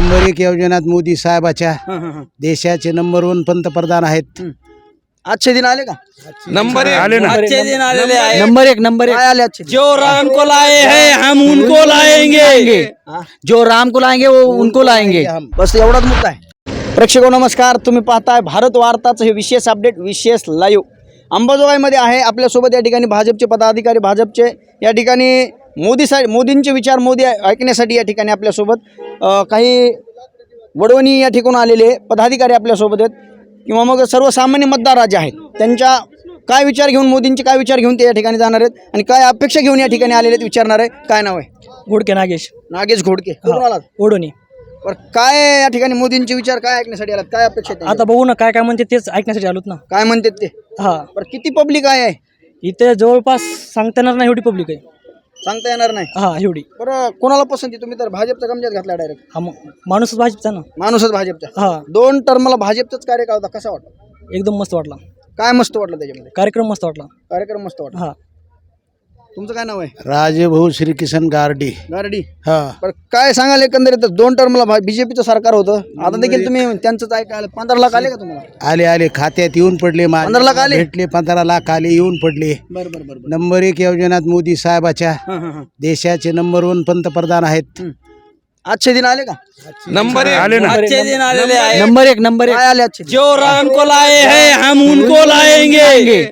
Number 1 योजनात मोदी साहेबाच्या देशाचे number 1 पंतप्रधान आहेत. अच्छे दिन आले का? नंबर एक आले ना. अच्छे दिन आलेले आहे. नंबर एक काय आले अच्छे दिन? जो राम को लाए हैं हम उनको लाएंगे. जो राम को लाएंगे वो उनको लाएंगे. बस एवढाच मुद्दा आहे. प्रेक्षको नमस्कार, तुम्ही पाहताय भारत वार्ताचं हे विशेष अपडेट, विशेष लाईव्ह. अंबाजोगाईमध्ये आहे. आपल्यासोबत या ठिकाणी भाजपचे पदाधिकारी, भाजपचे या ठिकाणी मोदींचे विचार मोदी ऐकण्यासाठी या ठिकाणी आपल्यासोबत काही वडवणी या ठिकाणून आलेले पदाधिकारी आपल्यासोबत आहेत, किंवा मग सर्वसामान्य मतदार जे आहेत त्यांच्या काय विचार घेऊन, मोदींचे काय विचार घेऊन ते या ठिकाणी जाणार आहेत आणि काय अपेक्षा घेऊन या ठिकाणी आलेले आहेत विचारणार आहे. काय नाव आहे? घोडके नागेश घोडके. कुठून आलात? ओढोनी. बरं, काय या ठिकाणी मोदींचे विचार काय ऐकण्यासाठी आलात? काय अपेक्षा आहेत? आता बघू ना काय काय म्हणते तेच ऐकण्यासाठी आलोत ना. काय म्हणतात ते? हा, बरं, किती पब्लिक आहे? इथे जवळपास सांगता येणार नाही एवढी पब्लिक आहे. सांगता येणार नाही. हा, एवढी. बरं, कोणाला पसंती? तुम्ही तर भाजपचा कमजात घातला डायरेक्ट. हा, माणूसच भाजपचा ना. माणूसच भाजपचा. हा, 2 टर्मला भाजपचाच कार्यकाळ होता, कसा वाटला? एकदम मस्त वाटला. काय मस्त वाटलं त्याच्यामध्ये? कार्यक्रम मस्त वाटला. कार्यक्रम मस्त वाटला. हा, तुमचं काय नाव आहे? राजभाऊ श्रीकिसन गारडी. गारडी. हा, बरं, काय सांगाल एकंदरीत? 2 टर्मला बीजेपीचं सरकार होतं, आता देखील तुम्ही त्यांचंच ऐकायला. 15 लाख आले का तुम्हाला? आले खात्यात येऊन पडले. 15 लाख आले? भेटले. 15 लाख आले, येऊन पडले. बरं बरं बरं. नंबर 1 योजनात मोदी साहेबाच्या देशाचे नंबर 1 पंतप्रधान आहेत. अच्छे दिन आले का? नंबर एक आले ना. अच्छे दिन आलेले आहे. नंबर एक काय आले अच्छे दिन? जो राम को लाए हैं हम उनको लाएंगे.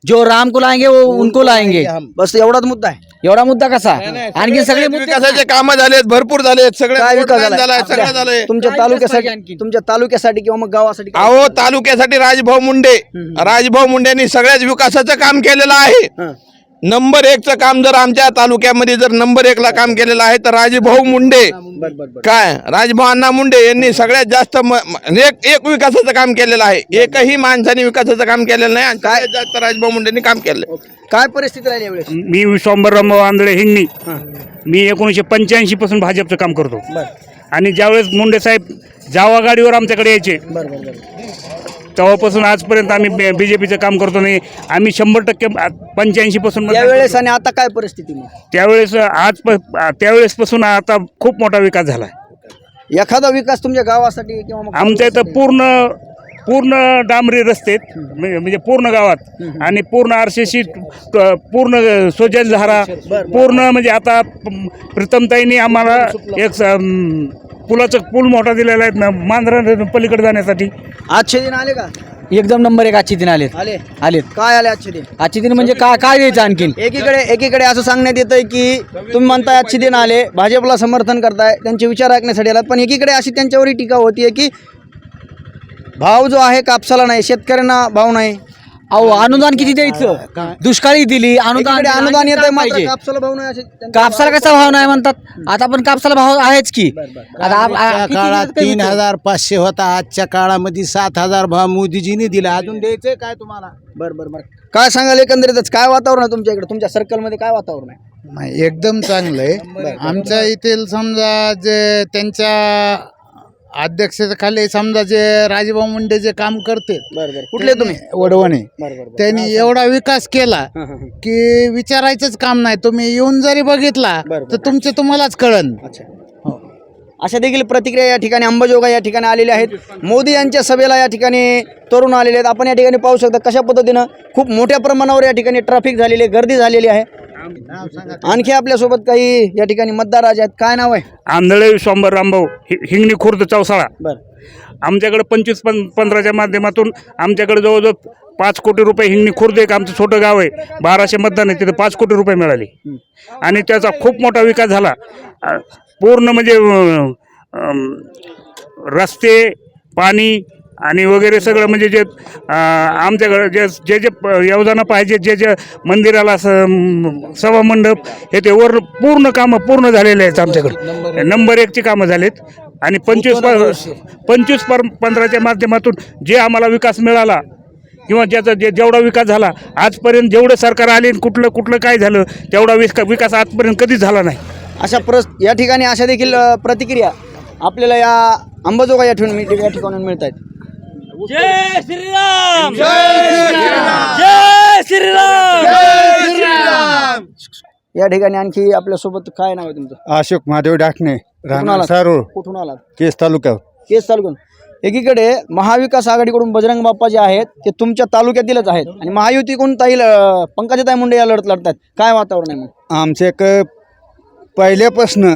जो राम को लाएंगे वो उनको लाएंगे. बस एवढाच मुद्दा आहे. एवढा मुद्दा कसा? आणखी सगळे मुद्दे विकासाचे कामं झालेत, भरपूर झालेत. सगळे काय विकास रोडमॅन झालाय, झाला? सगळं झालंय. तुमच्या तालुक्यासाठी किंवा मग गावासाठी काय? अहो, तालुक्यासाठी राजभाऊ मुंडेंनी सगळ्याच विकासाचं काम केलेलं आहे. हं. नंबर 1चं काम जर आमच्या तालुक्यामध्ये जर नंबर 1ला काम केलेलं आहे तर राजभाऊ मुंडे. बरं बरं बरं. काय राजभाऊ अण्णा मुंडे यांनी सगळ्यात जास्त एक विकासाचं काम केलेलं आहे. एकही माणसाने विकासाचं काम केलेलं नाही आणि काय जास्त राजभाऊ मुंडेंनी काम केलं. काय परिस्थिती राहिली यावेळेस? मी विश्वांबरराव आंधळे हिंगणी. मी 1985 पासून भाजपचं काम करतो. बरं आणि ज्यावेळेस मुंडे साहेब जावा गाडीवर आमच्याकडे यायचे बरं बरं बरं. तेव्हापासून आजपर्यंत आम्ही बीजेपीचं काम करतो. नाही, आम्ही 100% 85 पासून त्यावेळेस आणि आता काय परिस्थिती मग? त्यावेळेसपासून आता खूप मोठा विकास झाला. एखादा विकास तुमच्या गावासाठी किंवा मग आमच्या इथं पूर्ण डांबरी रस्ते आहेत, म्हणजे पूर्ण गावात. आणि पूर्ण RCC, पूर्ण स्वजलधारा, पूर्ण म्हणजे आता प्रीतमताईंनी आम्हाला एक पूल मोठा दिलेला आहे मांजरा पलीकडे जाण्यासाठी. अच्छे दिन आले का? एकदम नंबर 1 आजचे दिन आले. आले काय आले अच्छे दिन? आजचे दिन म्हणजे काय द्यायचं आणखीन? एकीकडे असं सांगण्यात येतंय की तुम्ही म्हणताय अच्छे दिन आले, भाजपला समर्थन करताय, त्यांचे विचार ऐकण्यासाठी आलात, पण एकीकडे अशी त्यांच्यावरही टीका होतीये की भाव जो आहे कापसाला नाही, शेतकऱ्यांना भाव नाही. अहो, अनुदान किती द्यायचं? दुष्काळी दिली अनुदान अनुदान येतंय मात्र कापसाला भाव नाही, असे त्यांचे कापसाला कसा भाव नाही म्हणतात? आता पण कापसाला भाव आहेच की. आता त्या काळात 3,500 होता, आजच्या काळामध्ये 7,000 भाव मोदीजींनी दिला. अजून द्यायचंय काय तुम्हाला? बरं बरं बरं. काय सांगाल एकंदरीतच? काय वातावरण आहे तुमच्या इकडे, तुमच्या सर्कलमध्ये काय वातावरण आहे? नाही, एकदम चांगलं आहे. आमच्या इथे समजा जे त्यांच्या अध्यक्षतेखाली समजा जे राजभाऊ मुंडे जे काम करते, बरं. कुठले तुम्ही? वडवणे, बरं. त्यांनी एवढा विकास केला की विचारायचंच काम नाही. तुम्ही येऊन जरी बघितला तर तुम्हालाच कळन. अच्छा, अशा देखील प्रतिक्रिया या ठिकाणी अंबाजोगाई या ठिकाणी आलेल्या आहेत. मोदी यांच्या सभेला या ठिकाणी तरुण आलेले आहेत. आपण या ठिकाणी पाहू शकता कशा पद्धतीनं खूप मोठ्या प्रमाणावर या ठिकाणी ट्रॅफिक झालेली आहे, गर्दी झालेली आहे. आणखी आपल्यासोबत काही या ठिकाणी मतदार आहेत. काय नाव आहे? आंधळे विश्वांबरराव हिंगणी खुर्द चौसाळा. बरं. आमच्याकडे 25-15च्या माध्यमातून आमच्याकडे जवळजवळ 5 कोटी रुपये, हिंगणी खुर्द एक आमचं छोटं गाव आहे, 1200 मतदान आहे, तिथे 5 कोटी रुपये मिळाले. आणि त्याचा खूप मोठा विकास झाला. पूर्ण म्हणजे रस्ते, पाणी आणि वगैरे सगळं म्हणजे जे आमच्याकडे जे योजना पाहिजे, जे मंदिराला सभामंडप हे ते वर पूर्ण कामं पूर्ण झालेले आहेत. आमच्याकडे नंबर 1ची कामं झालेत. आणि 25-15च्या माध्यमातून जे आम्हाला विकास मिळाला किंवा ज्याचा जेवढा विकास झाला आजपर्यंत, जेवढे सरकार आले कुठलं काय झालं, तेवढा विकास आजपर्यंत कधीच झाला नाही. अशा या ठिकाणी अशा देखील प्रतिक्रिया आपल्याला या अंबाजोगाई या ठिकाणी मिळत आहेत. जय श्रीराम, जय श्रीराम, जय श्रीराम, जय श्रीराम. या ठिकाणी आणखी आपल्यासोबत काय नाव आहे तुमचं? अशोक महादेव डाकणे. कुठून आलात? सारूळ कुठून आलात? केस तालुक्यावर. केस तालुक्यात. एकीकडे महाविकास आघाडीकडून बजरंग बाप्पा जे आहेत ते तुमच्या तालुक्यातीलच आहेत आणि महायुतीकडून पंकजाताई मुंडे या लढत लढतात. काय वातावरण आहे मग? आमचे पहिल्यापासनं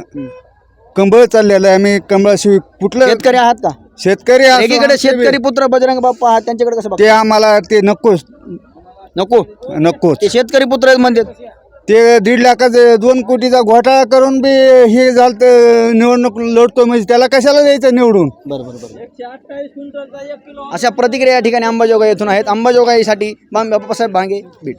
कंबळ चाललेलं आहे. आम्ही कंबळाशिवाय कुठलं शेतकरी आहात का? शेतकरी असो, एकीकडे आमचे शेतकरी पुत्र बजरंग बाप्पा आहात, त्यांच्याकडे कसं ते बघता? आम्हाला ते नकोच नको नकोच. ते शेतकरी पुत्र आहेत म्हणतात. ते 1.5 लाखाचं 2 कोटीचा घोटाळा करून बी हे झालं तर निवडणूक लढतो म्हणजे त्याला कशाला द्यायचं निवडून. अशा प्रतिक्रिया या ठिकाणी अंबाजोगाई येथून आहेत. अंबाजोगाईसाठी बाप्पासाहेब भांगे, बीड.